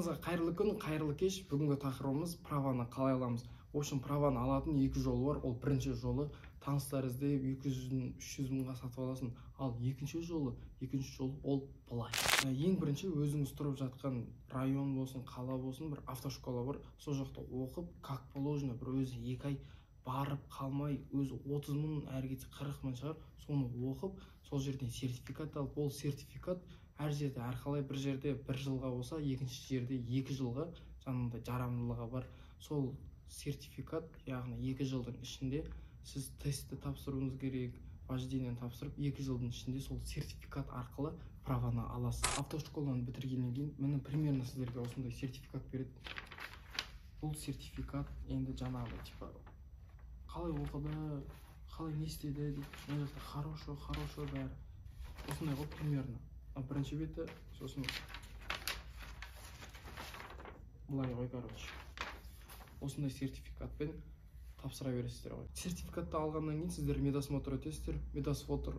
Барлығыңызға қайырлы күн, қайырлы кеш. Бүгінгі тақырыбымыз праваны қалай аламыз. В общем, праваны алатын екі жолы бар. Ол бірінші жолы таныстар іздеп 200-300 мыңға сатып аласың. Ал екінші жолы ол былай. Ең бірінші өзіңіз тұрып жатқан район болсын, қала болсын, бір автошкола бар. Сол жақта оқып, как положено, бір өзі 2 ай барып қалмай, өзі 30 мың, әрі кетсе 40 мың шығар. Соны оқып, сол жерден сертификат алып, ол сертификат әр жерде әрқалай, бір жерде 1 жылға болса, екінші жерде 2 жылға жанында жарамдылығы бар. Сол сертификат, яғни 2 жылдың ішінде сіз тестті тапсыруыңыз керек, вождениені тапсырып, 2 жылдың ішінде сол сертификат арқылы праваны аласыз. Автошколаны бітіргеннен кейін, мені примерно сіздерге осындай сертификат береді. Бұл сертификат енді жаңағы типа қалай оқыды, қалай не істеді дейді. Мына жақта хорошо бәрі. Осындай ғой примерно. Бірінші беті, сосын бұлай ғой, короче. Осындай сертификатпен тапсыра бересіздер ғой. Сертификатты алғаннан кейін сіздер медосмотр өтесіздер. Медосмотр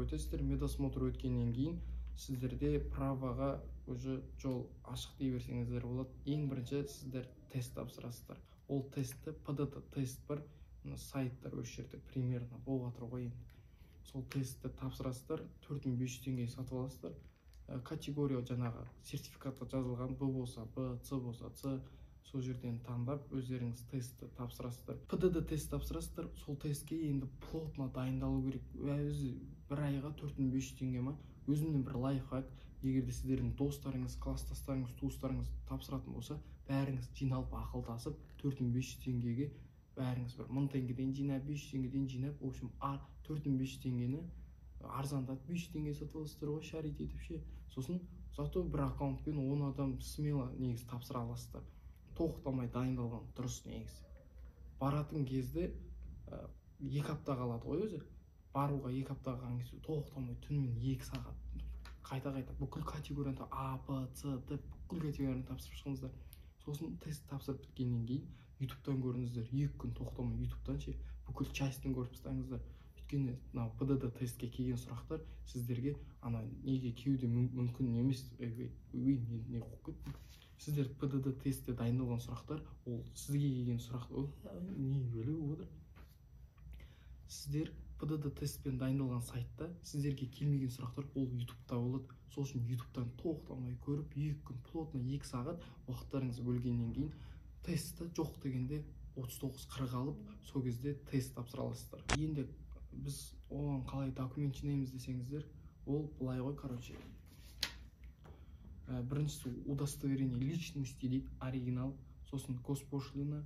өтесіздер. Медосмотр өткеннен кейін сіздерде праваға уже жол ашық дей берсеңіздер болады. Ең бірінші сіздер тест тапсырасыздар. Ол тестті ПДТ тест бар. Сайттар өз жерде примерно болып жатыр ғой енді. Сол тестті тапсырасыздар, 4500 теңге сатып аласыздар. Категория жаңағы сертификатқа жазылған Б болса Б, С болса С, сол жерден таңдап өздеріңіз тестті тапсырасыздар. ПДД тест тапсырасыздар. Сол тестке енді плотно дайындалу керек. Өзі 1 айға 4500 теңге ма? Өзімнің бір лайфхак, егерде сіздердің достарыңыз, класстастарыңыз, туыстарыңыз тапсыратын болса, бәріңіз жиналып ақылдасып 4500 теңгеге бәріңіз бір 1000 теңгеден жинап, 500 теңгеден жинап, в общем, 4500 теңгені арзандатып 500 теңге сатып аласыздар ғой, шарит етіп ше. Сосын зато бір аккаунтпен 10 адам смело негізі тапсыра аласыздар. Тоқтамай дайындалған дұрыс негізі. Баратын кезде 2 апта қалады ғой өзі. Баруға 2 апта қалған кезде тоқтамай түнімен 2 сағат қайта бүкіл категорияны А, Б, С, Д бүкіл категорияны тапсырып шығыңыздар. Сосын тест тапсырып біткеннен кейін ютубтан көріңіздер. 2 күн тоқтамай ютубтан ше бүкіл частын көріп тастаңыздар. Өйткені мынау ПДД тестке келген сұрақтар сіздерге ана неге келуде мүмкін емес. Не қойып кеттім. Сіздер ПДД тестте дайындалған сұрақтар, ол сізге келген сұрақ. Не бөлек отыр. Сіздер ПДД тестпен дайындалған сайтта сіздерге келмеген сұрақтар ол ютубта болады. Сол үшін ютубтан тоқтамай көріп, 2 күн плотно 2 сағат уақыттарыңызды бөлгеннен кейін тестті жоқ дегенде 39-40 алып, сол кезде тест тапсыра аласыздар. Енді біз оған қалай документ жинаймыз десеңіздер, ол былай ғой, короче. Біріншісі удостоверение личности дейді, оригинал. Сосын госпошлина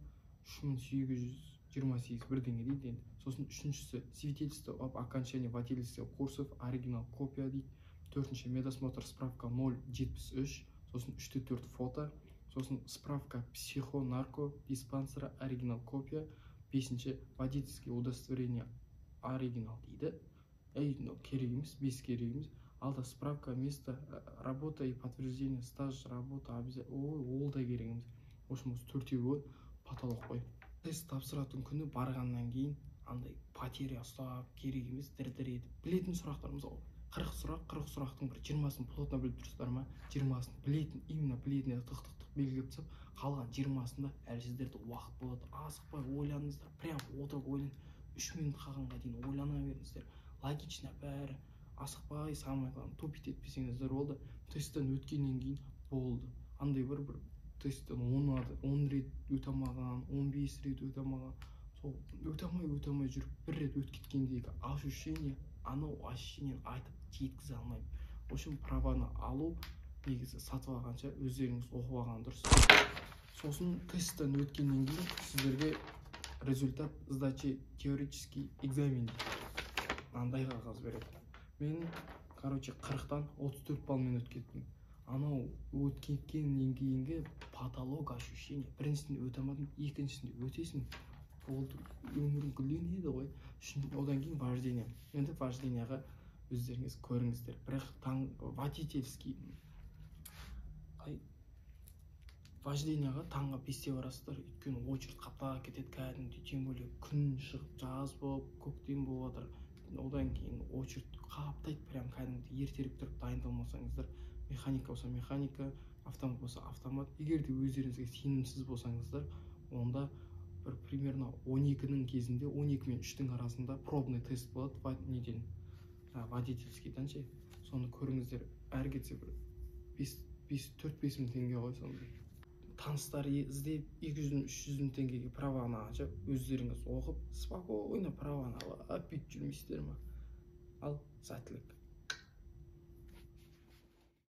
3728 бірдеңе дейді. Сосын үшіншісі свидетельство об окончании водительских курсов, оригинал копия дейді. Төртінші медосмотр справка 073. Сосын 3-4 фото. Сосын справка психонарко диспансера, оригинал копия. 5-ші водительский удостоверение оригинал дейді. Керек емес, 5 керек емес. Алда справка место работа и подтверждение стаж работа ол да керек емес. В общем, осы 4-еуі потолок қой. Тест тапсыратын күні барғаннан кейін андай потеря ұстап керек емес, дір-дір етіп білетін сұрақтарымыз ғой. 40 сұрақтың бір 20-сын плотно біліп тұрсыздар ма? 20-сын білетін, именно білетіне тық-тық белгілеп тастап, қалған 20-сында әлі сіздерде уақыт болады. Асықпай ойланыңыздар, прям отырып ойланып, 3 минут қалғанға дейін ойлана беріңіздер. Логично бәрі. Асықпай, самай қалған, тупить етпесеңіздер болды. Тесттен өткеннен кейін болды. Андай бір тесттен 10 рет өте алмаған, 15 рет өте алмаған. Сол өте алмай жүріп, 1 рет өткеткендегі ощущение, анау ощущение айтып жеткізе алмаймын. В общем, праваны алу негізі сатып алғанша өздеріңіз оқып алған дұрыс. Сосын тесттен өткеннен кейін сіздерге результат сдачи теоретический экзамен дейді. Мынандай қағаз береді. Мен, короче, 40-тан 34 балмен өткеттім. Анау өткеткеннен кейінгі потолок ощущение. Біріншісінде өте алмадым, екіншісінде өтесің. Ол өмірің гүлденеді ғой. Одан кейін вождение. Енді вождениеға өздеріңіз көріңіздер. Бірақ водительский вождениеға таңға 5-те барасыздар. Өйткені очередь қаптап кетеді кәдімгідей. Тем более күн шығып жаз болып, көктем болып жатыр. одан кейін очередь қаптайды, прям кәдімгідей ертерек тұрып дайындалмасаңыздар, механика болса механика, автомат болса автомат. Егер де өздеріңізге сенімсіз болсаңыздар, онда бір примерно 12-нің кезінде, 12 мен 3-тің арасында пробный тест болады неден, водительскийдан ше. Соны көріңіздер, әр кетсе бір 4-5 мың теңге ғой. Соны таныстар іздеп 200-300 мың теңгеге праваны ашып, өздеріңіз оқып, спокойно праваны алып бүйтіп жүрмейсіздер ма? Ал сәттілік.